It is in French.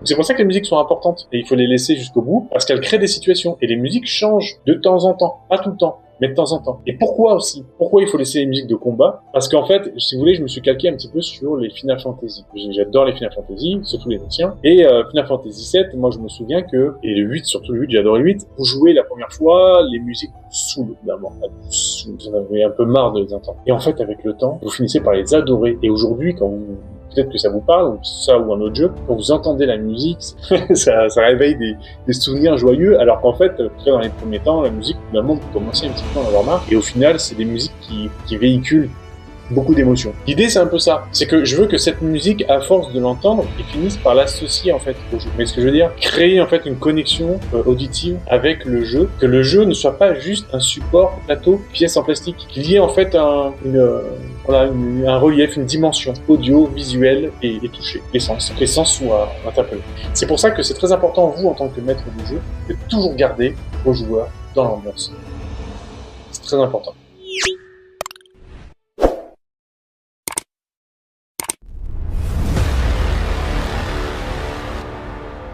C'est pour ça que les musiques sont importantes et il faut les laisser jusqu'au bout parce qu'elles créent des situations et les musiques changent de temps en temps, pas tout le temps, mais de temps en temps. Et pourquoi aussi? Pourquoi il faut laisser les musiques de combat? Parce qu'en fait, si vous voulez, je me suis calqué un petit peu sur les Final Fantasy. J'adore les Final Fantasy, surtout les anciens. Et Final Fantasy 7, moi je me souviens que, et le 8, surtout le 8, j'adore le 8, vous jouez la première fois, les musiques vous saoulent, évidemment. Vous en avez un peu marre de les entendre. Et en fait, avec le temps, vous finissez par les adorer. Et aujourd'hui, quand vous peut-être que ça vous parle, ou ça ou un autre jeu, quand vous entendez la musique, ça réveille des souvenirs joyeux, alors qu'en fait, dans les premiers temps, la musique, finalement, vous commencez un petit peu à en avoir marre, et au final, c'est des musiques qui véhiculent beaucoup d'émotions. L'idée, c'est un peu ça. C'est que je veux que cette musique, à force de l'entendre, ils finissent par l'associer, en fait, au jeu. Mais ce que je veux dire, créer, en fait, une connexion auditive avec le jeu, que le jeu ne soit pas juste un support, plateau, pièce en plastique, qu'il y ait, en fait, un relief, une dimension audio, visuelle et touchée. Les sens soient interpellés. C'est pour ça que c'est très important, vous, en tant que maître du jeu, de toujours garder vos joueurs dans l'ambiance. C'est très important.